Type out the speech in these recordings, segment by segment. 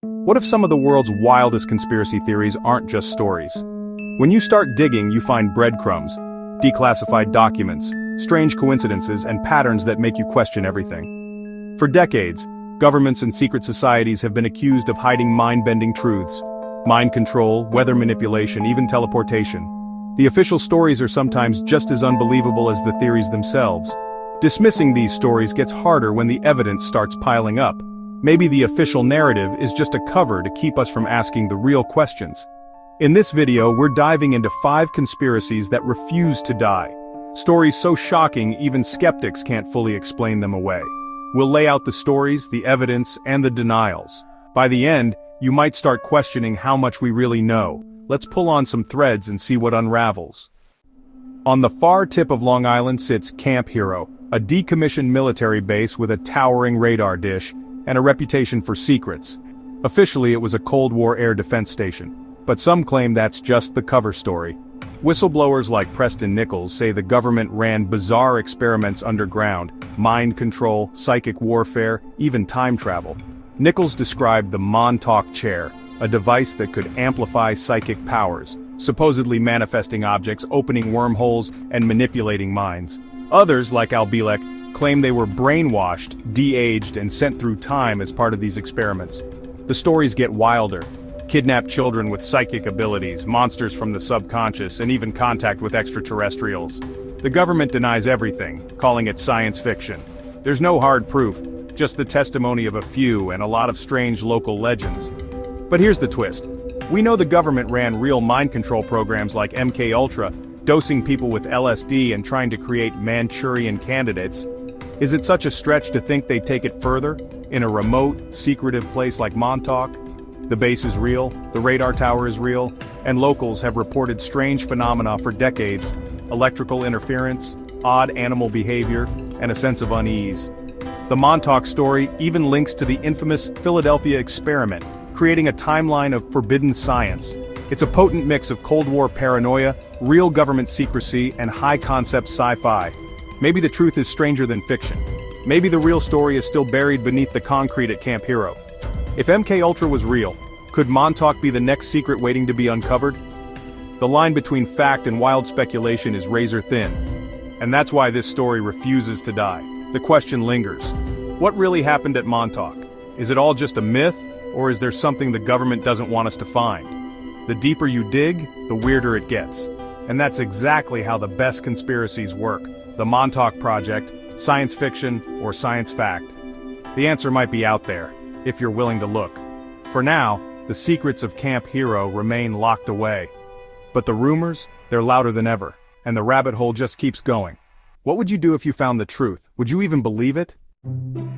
What if some of the world's wildest conspiracy theories aren't just stories? When you start digging, you find breadcrumbs, declassified documents, strange coincidences, and patterns that make you question everything. For decades, governments and secret societies have been accused of hiding mind-bending truths. Mind control, weather manipulation, even teleportation. The official stories are sometimes just as unbelievable as the theories themselves. Dismissing these stories gets harder when the evidence starts piling up. Maybe the official narrative is just a cover to keep us from asking the real questions. In this video, we're diving into 5 conspiracies that refuse to die. Stories so shocking even skeptics can't fully explain them away. We'll lay out the stories, the evidence, and the denials. By the end, you might start questioning how much we really know. Let's pull on some threads and see what unravels. On the far tip of Long Island sits Camp Hero, a decommissioned military base with a towering radar dish and a reputation for secrets. Officially, it was a Cold War air defense station, but some claim that's just the cover story. Whistleblowers like Preston Nichols say the government ran bizarre experiments underground: mind control, psychic warfare, even time travel. Nichols described the Montauk chair, a device that could amplify psychic powers, supposedly manifesting objects, opening wormholes, and manipulating minds. Others, like Al Bielek, claim they were brainwashed, de-aged, and sent through time as part of these experiments. The stories get wilder. Kidnapped children with psychic abilities, monsters from the subconscious, and even contact with extraterrestrials. The government denies everything, calling it science fiction. There's no hard proof, just the testimony of a few and a lot of strange local legends. But here's the twist. We know the government ran real mind control programs like MK Ultra, dosing people with LSD and trying to create Manchurian candidates. Is it such a stretch to think they'd take it further? In a remote, secretive place like Montauk? The base is real, the radar tower is real, and locals have reported strange phenomena for decades: electrical interference, odd animal behavior, and a sense of unease. The Montauk story even links to the infamous Philadelphia experiment, creating a timeline of forbidden science. It's a potent mix of Cold War paranoia, real government secrecy, and high-concept sci-fi. Maybe the truth is stranger than fiction. Maybe the real story is still buried beneath the concrete at Camp Hero. If MK Ultra was real, could Montauk be the next secret waiting to be uncovered? The line between fact and wild speculation is razor thin. And that's why this story refuses to die. The question lingers. What really happened at Montauk? Is it all just a myth, or is there something the government doesn't want us to find? The deeper you dig, the weirder it gets. And that's exactly how the best conspiracies work. The Montauk Project, science fiction, or science fact. The answer might be out there, if you're willing to look. For now, the secrets of Camp Hero remain locked away. But the rumors, they're louder than ever, and the rabbit hole just keeps going. What would you do if you found the truth? Would you even believe it?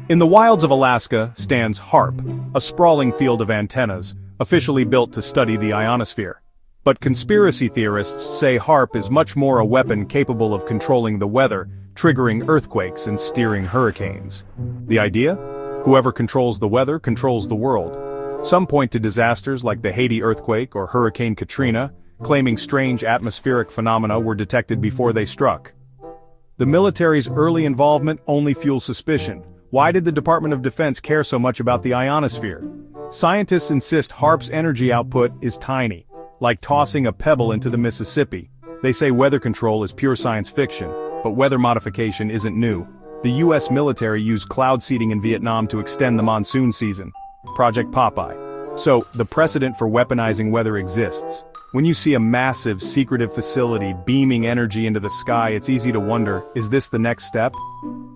In the wilds of Alaska stands HAARP, a sprawling field of antennas, officially built to study the ionosphere. But conspiracy theorists say HAARP is much more a weapon capable of controlling the weather, triggering earthquakes and steering hurricanes. The idea? Whoever controls the weather controls the world. Some point to disasters like the Haiti earthquake or Hurricane Katrina, claiming strange atmospheric phenomena were detected before they struck. The military's early involvement only fuels suspicion. Why did the Department of Defense care so much about the ionosphere? Scientists insist HAARP's energy output is tiny, like tossing a pebble into the Mississippi. They say weather control is pure science fiction, but weather modification isn't new. The US military used cloud seeding in Vietnam to extend the monsoon season. Project Popeye. So, the precedent for weaponizing weather exists. When you see a massive, secretive facility beaming energy into the sky, it's easy to wonder, is this the next step?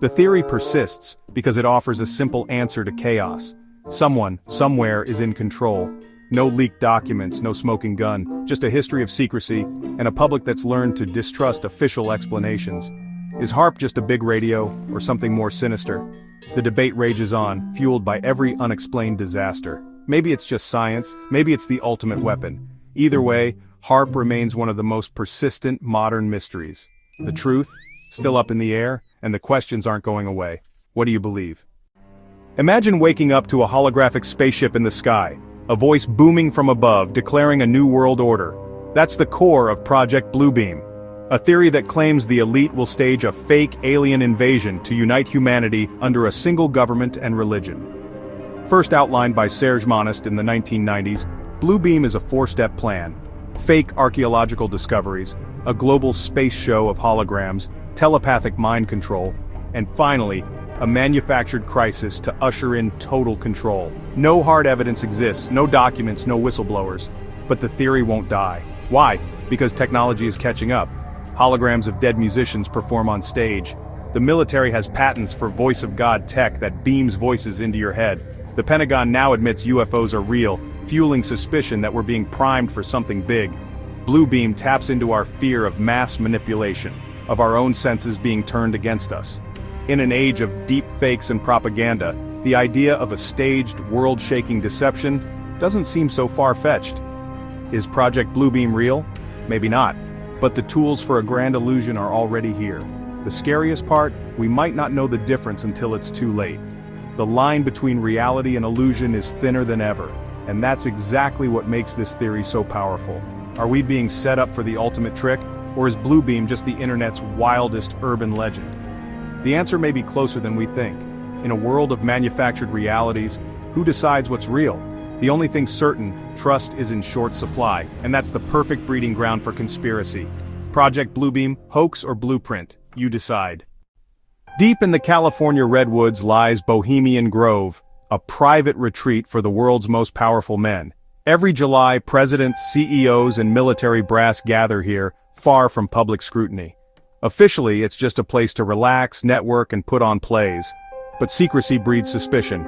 The theory persists because it offers a simple answer to chaos. Someone, somewhere is in control. No leaked documents, no smoking gun, just a history of secrecy, and a public that's learned to distrust official explanations. Is HAARP just a big radio, or something more sinister? The debate rages on, fueled by every unexplained disaster. Maybe it's just science, maybe it's the ultimate weapon. Either way, HAARP remains one of the most persistent modern mysteries. The truth, still up in the air, and the questions aren't going away. What do you believe? Imagine waking up to a holographic spaceship in the sky, a voice booming from above declaring a new world order. That's the core of Project Bluebeam, a theory that claims the elite will stage a fake alien invasion to unite humanity under a single government and religion. First outlined by Serge Monast in the 1990s, Blue Beam is a four-step plan: fake archaeological discoveries, a global space show of holograms, telepathic mind control, and finally, a manufactured crisis to usher in total control. No hard evidence exists, no documents, no whistleblowers. But the theory won't die. Why? Because technology is catching up. Holograms of dead musicians perform on stage. The military has patents for voice of God tech that beams voices into your head. The Pentagon now admits UFOs are real, fueling suspicion that we're being primed for something big. Blue Beam taps into our fear of mass manipulation, of our own senses being turned against us. In an age of deep fakes and propaganda, the idea of a staged, world-shaking deception doesn't seem so far-fetched. Is Project Blue Beam real? Maybe not. But the tools for a grand illusion are already here. The scariest part, we might not know the difference until it's too late. The line between reality and illusion is thinner than ever, and that's exactly what makes this theory so powerful. Are we being set up for the ultimate trick, or is Blue Beam just the internet's wildest urban legend? The answer may be closer than we think. In a world of manufactured realities, who decides what's real? The only thing certain, trust is in short supply, and that's the perfect breeding ground for conspiracy. Project Blue Beam, hoax or blueprint? You decide. Deep in the California redwoods lies Bohemian Grove, a private retreat for the world's most powerful men. Every July, presidents, CEOs, and military brass gather here, far from public scrutiny. Officially, it's just a place to relax, network, and put on plays. But secrecy breeds suspicion.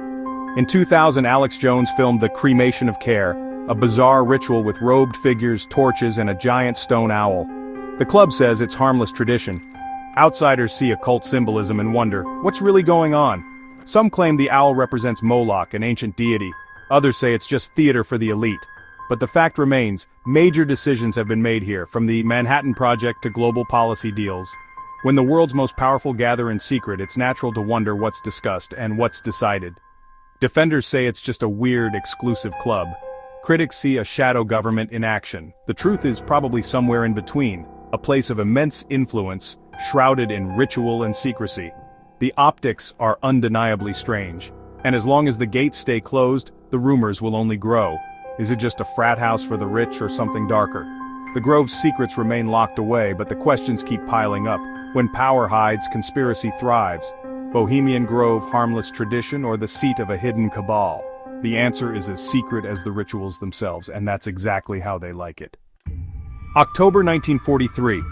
In 2000, Alex Jones filmed The Cremation of Care, a bizarre ritual with robed figures, torches, and a giant stone owl. The club says it's harmless tradition. Outsiders see occult symbolism and wonder, what's really going on? Some claim the owl represents Moloch, an ancient deity. Others say it's just theater for the elite. But the fact remains, major decisions have been made here, from the Manhattan Project to global policy deals. When the world's most powerful gather in secret, it's natural to wonder what's discussed and what's decided. Defenders say it's just a weird, exclusive club. Critics see a shadow government in action. The truth is probably somewhere in between, a place of immense influence, shrouded in ritual and secrecy. The optics are undeniably strange, and as long as the gates stay closed, the rumors will only grow. Is it just a frat house for the rich or something darker? The Grove's secrets remain locked away, but the questions keep piling up. When power hides, conspiracy thrives. Bohemian Grove, harmless tradition, or the seat of a hidden cabal? The answer is as secret as the rituals themselves, and that's exactly how they like it. October 1943.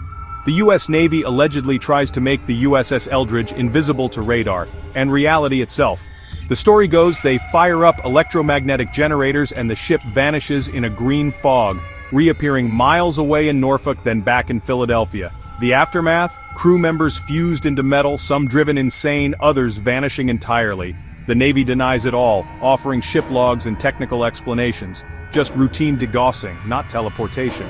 The U.S. Navy allegedly tries to make the USS Eldridge invisible to radar, and reality itself. The story goes they fire up electromagnetic generators and the ship vanishes in a green fog, reappearing miles away in Norfolk then back in Philadelphia. The aftermath? Crew members fused into metal, some driven insane, others vanishing entirely. The Navy denies it all, offering ship logs and technical explanations. Just routine degaussing, not teleportation.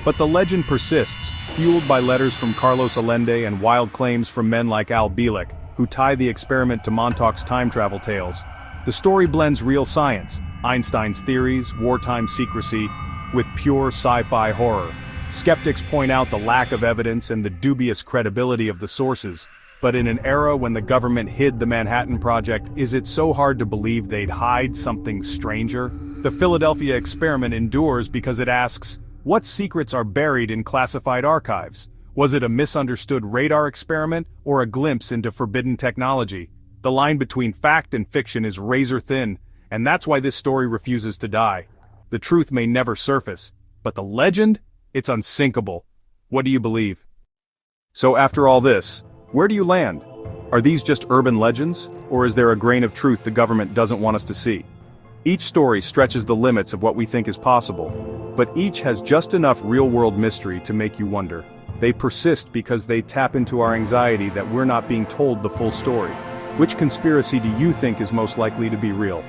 But the legend persists, fueled by letters from Carlos Allende and wild claims from men like Al Bielek, who tie the experiment to Montauk's time travel tales. The story blends real science, Einstein's theories, wartime secrecy, with pure sci-fi horror. Skeptics point out the lack of evidence and the dubious credibility of the sources. But in an era when the government hid the Manhattan Project, is it so hard to believe they'd hide something stranger? The Philadelphia experiment endures because it asks, what secrets are buried in classified archives? Was it a misunderstood radar experiment, or a glimpse into forbidden technology? The line between fact and fiction is razor thin, and that's why this story refuses to die. The truth may never surface, but the legend? It's unsinkable. What do you believe? So after all this, where do you land? Are these just urban legends, or is there a grain of truth the government doesn't want us to see? Each story stretches the limits of what we think is possible, but each has just enough real-world mystery to make you wonder. They persist because they tap into our anxiety that we're not being told the full story. Which conspiracy do you think is most likely to be real?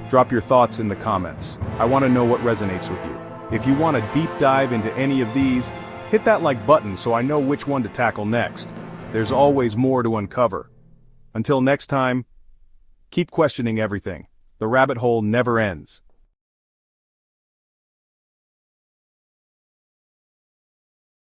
Drop your thoughts in the comments. I want to know what resonates with you. If you want a deep dive into any of these, hit that like button so I know which one to tackle next. There's always more to uncover. Until next time, keep questioning everything. The rabbit hole never ends.